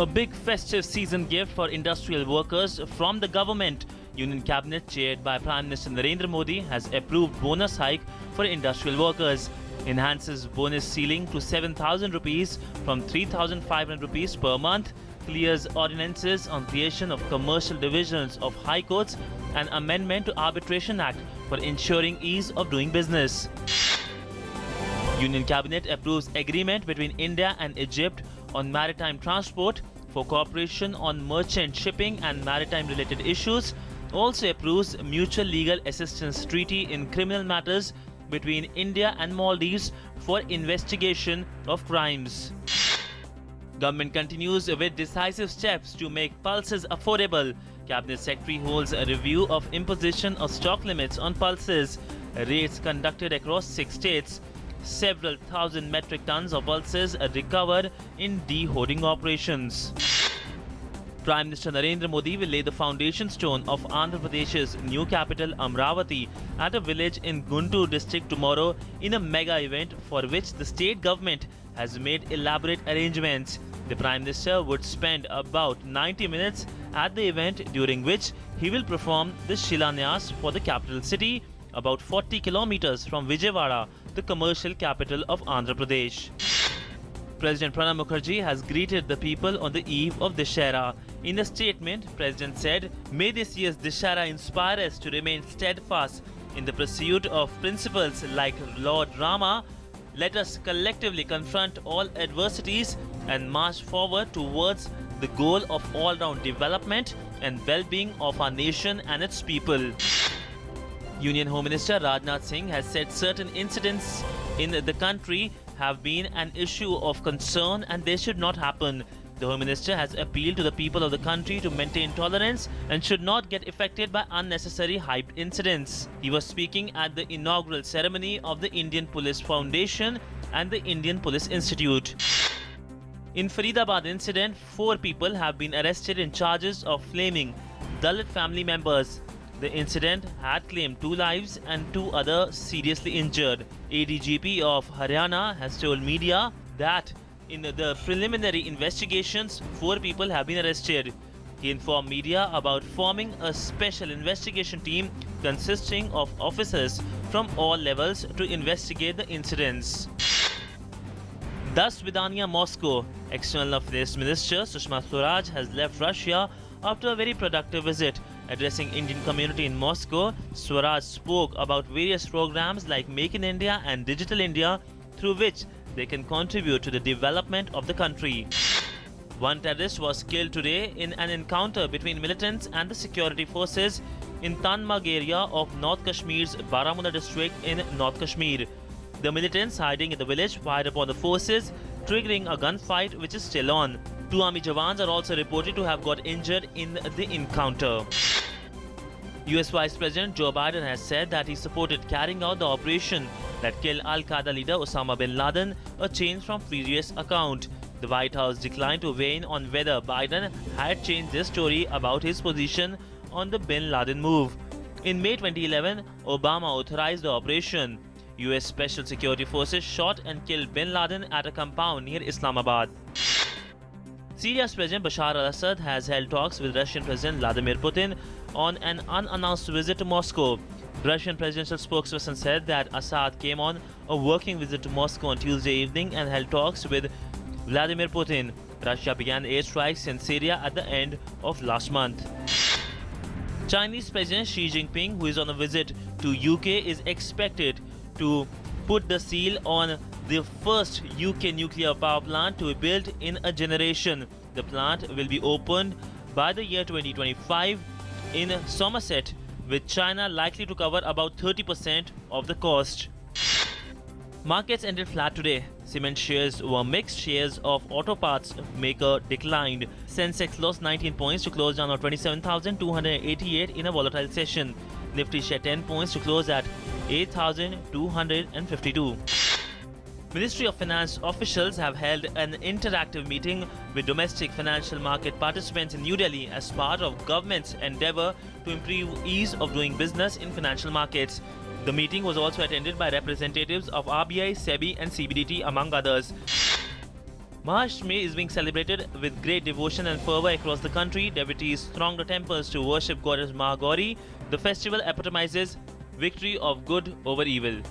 A big festive season gift for industrial workers from the government. Union Cabinet, chaired by Prime Minister Narendra Modi, has approved bonus hike for industrial workers. Enhances bonus ceiling to 7,000 rupees from 3,500 rupees per month. Clears ordinances on creation of commercial divisions of high courts and amendment to Arbitration Act for ensuring ease of doing business. Union Cabinet approves agreement between India and Egypt on maritime transport for cooperation on merchant shipping and maritime related issues. Also approves mutual legal assistance treaty in criminal matters between India and Maldives for investigation of crimes. Government continues with decisive steps to make pulses affordable. Cabinet Secretary holds a review of imposition of stock limits on pulses. Raids conducted across 6 states. Several thousand metric tons of pulses are recovered in de-hoarding operations. Prime Minister Narendra Modi will lay the foundation stone of Andhra Pradesh's new capital Amravati at a village in Guntur district tomorrow in a mega event for which the state government has made elaborate arrangements. The Prime Minister would spend about 90 minutes at the event, during which he will perform the Shilanyas for the capital city, about 40 kilometers from Vijayawada, the commercial capital of Andhra Pradesh. President Pranab Mukherjee has greeted the people on the eve of Dussehra. In a statement, President said, "May this year's Dussehra inspire us to remain steadfast in the pursuit of principles like Lord Rama. Let us collectively confront all adversities and march forward towards the goal of all-round development and well-being of our nation and its people." Union Home Minister Rajnath Singh has said certain incidents in the country have been an issue of concern and they should not happen. The Home Minister has appealed to the people of the country to maintain tolerance and should not get affected by unnecessary hyped incidents. He was speaking at the inaugural ceremony of the Indian Police Foundation and the Indian Police Institute. In Faridabad incident, 4 people have been arrested in charges of flaming Dalit family members. The incident had claimed 2 lives and 2 others seriously injured. ADGP of Haryana has told media that in the preliminary investigations, 4 people have been arrested. He informed media about forming a special investigation team consisting of officers from all levels to investigate the incidents. Thus, Vidania Moscow, External Affairs Minister Sushma Swaraj has left Russia after a very productive visit. Addressing Indian community in Moscow, Swaraj spoke about various programs like Make in India and Digital India, through which they can contribute to the development of the country. One terrorist was killed today in an encounter between militants and the security forces in Tanmag area of North Kashmir's Baramulla district in North Kashmir. The militants hiding in the village fired upon the forces, triggering a gunfight which is still on. 2 army jawans are also reported to have got injured in the encounter. US Vice President Joe Biden has said that he supported carrying out the operation that killed Al-Qaeda leader Osama bin Laden, a change from previous account. The White House declined to weigh in on whether Biden had changed his story about his position on the bin Laden move. In May 2011, Obama authorized the operation. US Special Security Forces shot and killed bin Laden at a compound near Islamabad. Syria's President Bashar al-Assad has held talks with Russian President Vladimir Putin on an unannounced visit to Moscow. Russian presidential spokesperson said that Assad came on a working visit to Moscow on Tuesday evening and held talks with Vladimir Putin. Russia began airstrikes in Syria at the end of last month. Chinese President Xi Jinping, who is on a visit to UK, is expected to put the seal on the first UK nuclear power plant to be built in a generation. The plant will be opened by the year 2025 in Somerset, with China likely to cover about 30% of the cost. Markets ended flat today. Cement shares were mixed. Shares of auto parts maker declined. Sensex lost 19 points to close down on 27,288 in a volatile session. Nifty shed 10 points to close at 8,252. Ministry of Finance officials have held an interactive meeting with domestic financial market participants in New Delhi as part of government's endeavour to improve ease of doing business in financial markets. The meeting was also attended by representatives of RBI, SEBI and CBDT among others. Mahashtami is being celebrated with great devotion and fervor across the country. Devotees throng the temples to worship goddess Mahagauri. The festival epitomizes victory of good over evil.